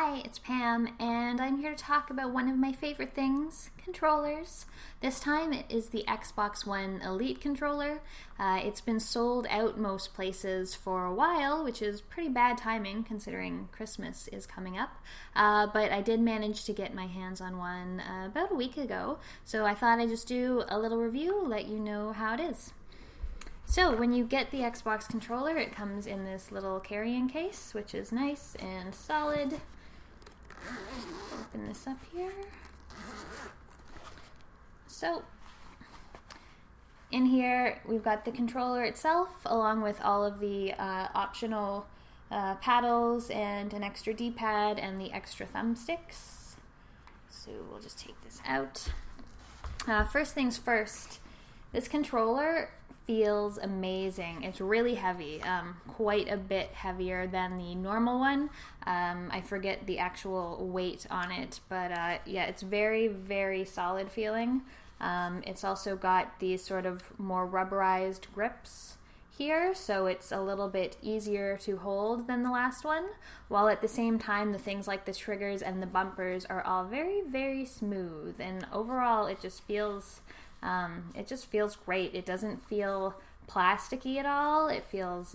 Hi, it's Pam, and I'm here to talk about one of my favorite things, controllers. This time it is the Xbox One Elite controller. It's been sold out most places for a while, which is pretty bad timing considering Christmas is coming up. But I did manage to get my hands on one about a week ago, so I thought I'd just do a little review, let you know how it is. So when you get the Xbox controller, it comes in this little carrying case, which is nice and solid. Open this up here. So in here we've got the controller itself, along with all of the optional paddles and an extra D-pad and the extra thumbsticks. So we'll just take this out. First things first, this controller feels amazing. It's really heavy, quite a bit heavier than the normal one. I forget the actual weight on it, but yeah, it's very, very solid feeling. It's also got these sort of more rubberized grips here, so it's a little bit easier to hold than the last one, while at the same time the things like the triggers and the bumpers are all very, very smooth, and overall it just feels great. It doesn't feel plasticky at all. It feels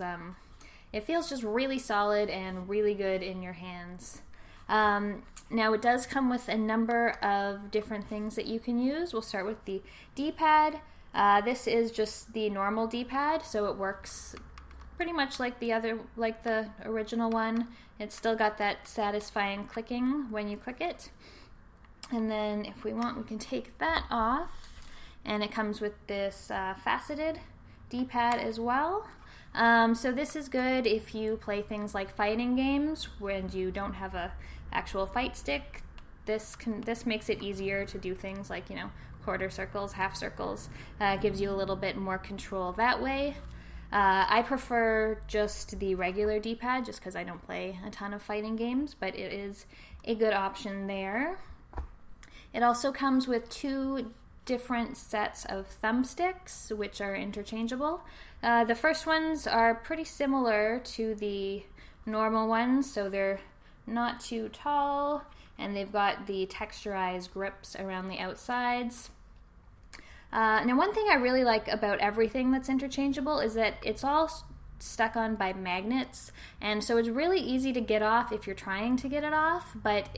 just really solid and really good in your hands. Now it does come with a number of different things that you can use. We'll start with the D-pad. This is just the normal D-pad, so it works pretty much like the original one. It's still got that satisfying clicking when you click it. And then if we want, we can take that off. And it comes with this faceted D-pad as well. So this is good if you play things like fighting games when you don't have a actual fight stick. This makes it easier to do things like, quarter circles, half circles. Gives you a little bit more control that way. I prefer just the regular D-pad just because I don't play a ton of fighting games, but it is a good option there. It also comes with two different sets of thumbsticks, which are interchangeable. The first ones are pretty similar to the normal ones, so they're not too tall, and they've got the texturized grips around the outsides. Now, one thing I really like about everything that's interchangeable is that it's all stuck on by magnets, and so it's really easy to get off if you're trying to get it off, but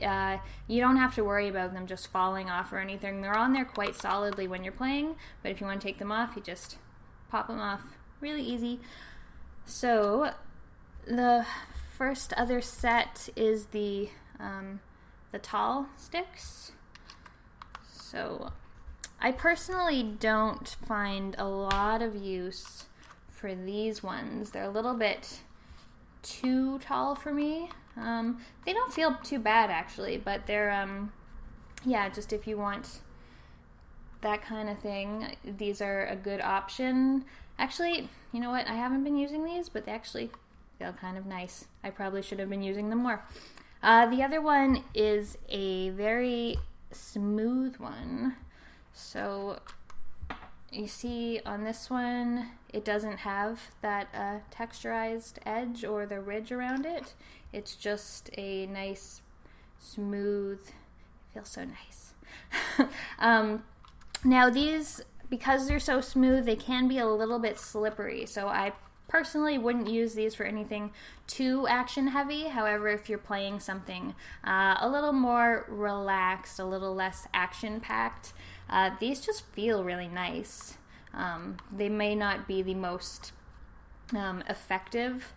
you don't have to worry about them just falling off or anything. They're on there quite solidly when you're playing, but if you want to take them off, you just pop them off really easy. So the first other set is the tall sticks. So I personally don't find a lot of use for these ones. They're a little bit too tall for me. They don't feel too bad actually, but they're yeah, just if you want that kind of thing, these are a good option. Actually, you know what? I haven't been using these, but they actually feel kind of nice. I probably should have been using them more. The other one is a very smooth one. So you see on this one, it doesn't have that texturized edge or the ridge around it. It's just a nice, smooth, it feels so nice. Now these, because they're so smooth, they can be a little bit slippery. So I personally wouldn't use these for anything too action heavy. However, if you're playing something a little more relaxed, a little less action packed, these just feel really nice. They may not be the most effective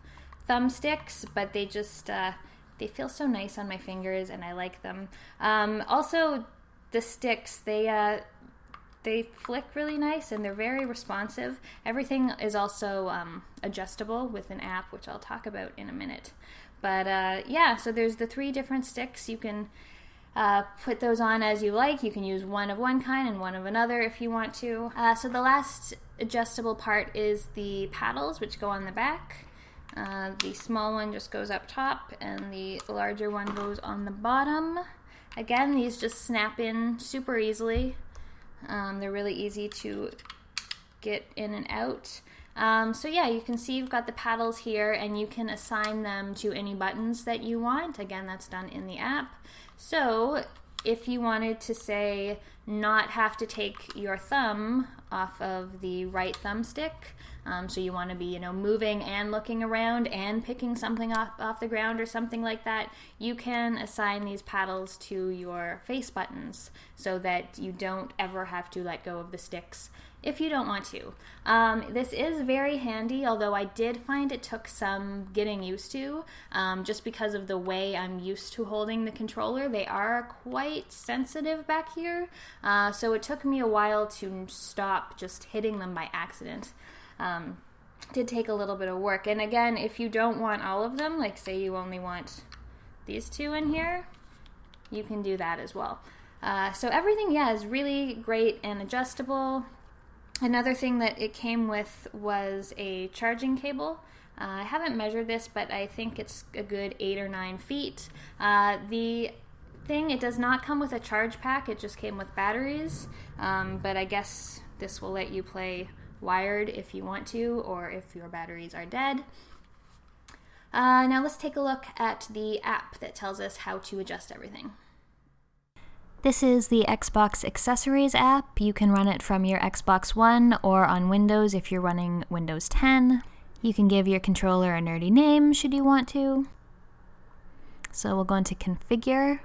thumbsticks, but they just they feel so nice on my fingers, and I like them. Also, the sticks, they flick really nice, and they're very responsive. Everything is also adjustable with an app, which I'll talk about in a minute. But yeah, so there's the three different sticks. You can put those on as you like. You can use one of one kind and one of another if you want to. So the last adjustable part is the paddles, which go on the back. The small one just goes up top, and the larger one goes on the bottom. Again, these just snap in super easily. They're really easy to get in and out. So yeah, you can see you've got the paddles here, and you can assign them to any buttons that you want. Again, that's done in the app. So if you wanted to, say, not have to take your thumb off of the right thumbstick, so you want to be, moving and looking around and picking something off the ground or something like that, you can assign these paddles to your face buttons so that you don't ever have to let go of the sticks if you don't want to. This is very handy, although I did find it took some getting used to, just because of the way I'm used to holding the controller. They are quite sensitive back here, so it took me a while to stop just hitting them by accident. Did take a little bit of work. And again, if you don't want all of them, like say you only want these two in here, you can do that as well. So everything, is really great and adjustable. Another thing that it came with was a charging cable. I haven't measured this, but I think it's a good 8 or 9 feet. The thing, it does not come with a charge pack, it just came with batteries, but I guess this will let you play wired if you want to, or if your batteries are dead. Now let's take a look at the app that tells us how to adjust everything. This is the Xbox Accessories app. You can run it from your Xbox One or on Windows if you're running Windows 10. You can give your controller a nerdy name should you want to. So we'll go into Configure,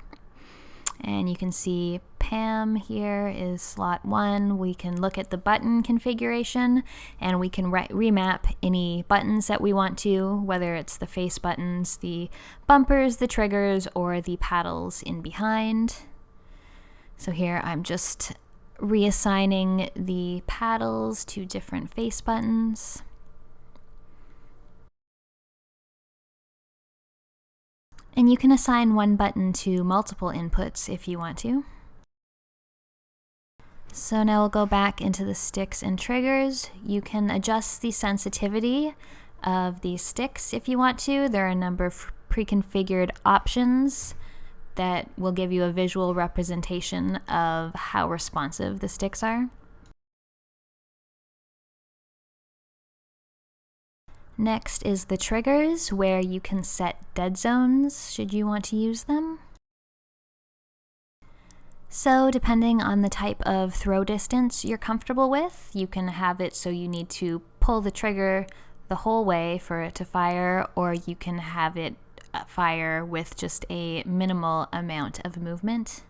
and you can see Pam here is slot 1. We can look at the button configuration, and we can remap any buttons that we want to, whether it's the face buttons, the bumpers, the triggers, or the paddles in behind. So here I'm just reassigning the paddles to different face buttons. And you can assign one button to multiple inputs if you want to. So now we'll go back into the sticks and triggers. You can adjust the sensitivity of these sticks if you want to. There are a number of pre-configured options that will give you a visual representation of how responsive the sticks are. Next is the triggers, where you can set dead zones should you want to use them. So depending on the type of throw distance you're comfortable with, you can have it so you need to pull the trigger the whole way for it to fire, or you can have it fire with just a minimal amount of movement.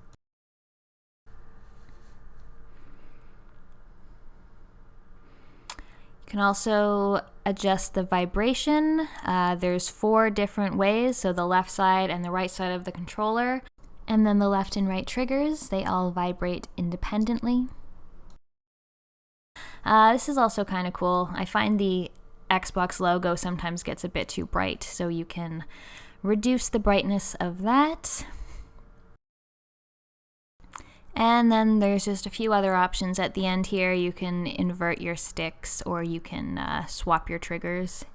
You can also adjust the vibration. There's 4 different ways, so the left side and the right side of the controller, and then the left and right triggers, they all vibrate independently. This is also kind of cool. I find the Xbox logo sometimes gets a bit too bright, so you can reduce the brightness of that. And then there's just a few other options at the end here. You can invert your sticks, or you can swap your triggers.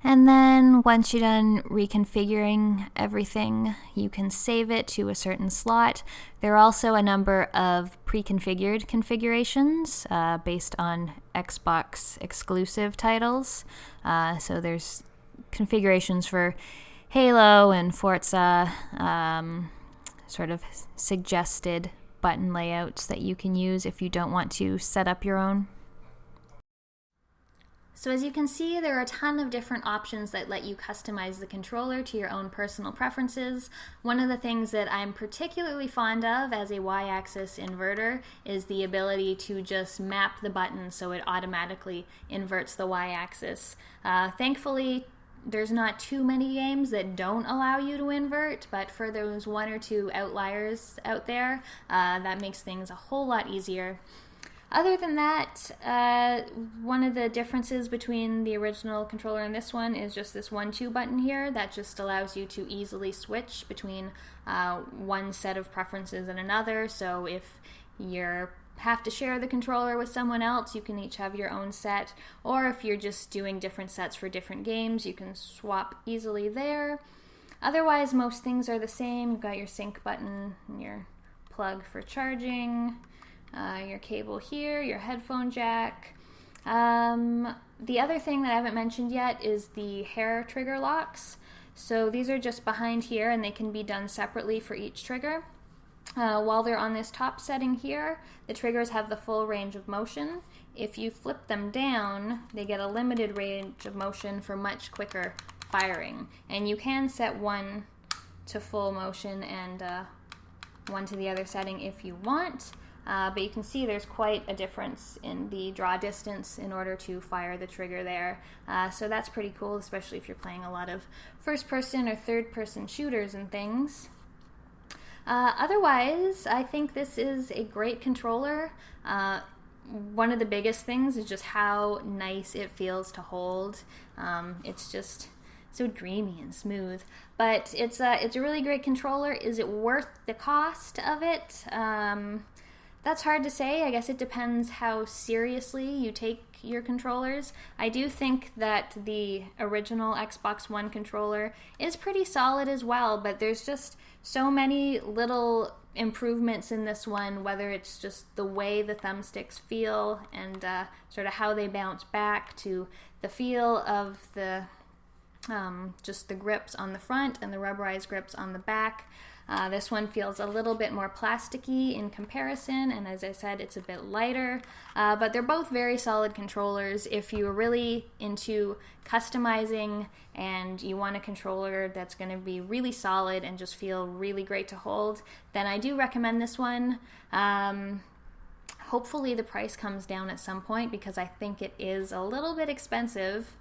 And then once you're done reconfiguring everything, you can save it to a certain slot. There are also a number of pre-configured configurations based on Xbox exclusive titles. So there's configurations for Halo and Forza, sort of suggested button layouts that you can use if you don't want to set up your own. So as you can see, there are a ton of different options that let you customize the controller to your own personal preferences. One of the things that I'm particularly fond of as a Y-axis inverter is the ability to just map the button so it automatically inverts the Y-axis. Thankfully, there's not too many games that don't allow you to invert, but for those 1 or 2 outliers out there, that makes things a whole lot easier. Other than that, one of the differences between the original controller and this one is just this 1-2 button here that just allows you to easily switch between one set of preferences and another. So if you have to share the controller with someone else, you can each have your own set, or if you're just doing different sets for different games, you can swap easily there. Otherwise, most things are the same. You've got your sync button and your plug for charging, your cable here, your headphone jack. The other thing that I haven't mentioned yet is the hair trigger locks. So these are just behind here, and they can be done separately for each trigger. While they're on this top setting here, the triggers have the full range of motion. If you flip them down, they get a limited range of motion for much quicker firing. And you can set one to full motion and one to the other setting if you want. But you can see there's quite a difference in the draw distance in order to fire the trigger there. So that's pretty cool, especially if you're playing a lot of first-person or third-person shooters and things. Otherwise, I think this is a great controller. One of the biggest things is just how nice it feels to hold. It's just so dreamy and smooth. But it's a really great controller. Is it worth the cost of it? That's hard to say. I guess it depends how seriously you take your controllers. I do think that the original Xbox One controller is pretty solid as well, but there's just so many little improvements in this one, whether it's just the way the thumbsticks feel and sort of how they bounce back, to the feel of the just the grips on the front and the rubberized grips on the back. This one feels a little bit more plasticky in comparison, and as I said, it's a bit lighter, but they're both very solid controllers. If you're really into customizing and you want a controller that's going to be really solid and just feel really great to hold, then I do recommend this one. Hopefully the price comes down at some point, because I think it is a little bit expensive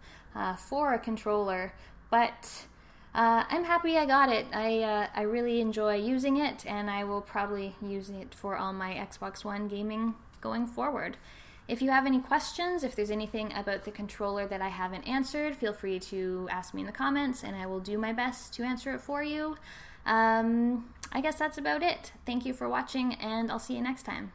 for a controller, but I'm happy I got it. I really enjoy using it, and I will probably use it for all my Xbox One gaming going forward. If you have any questions, if there's anything about the controller that I haven't answered, feel free to ask me in the comments, and I will do my best to answer it for you. I guess that's about it. Thank you for watching, and I'll see you next time.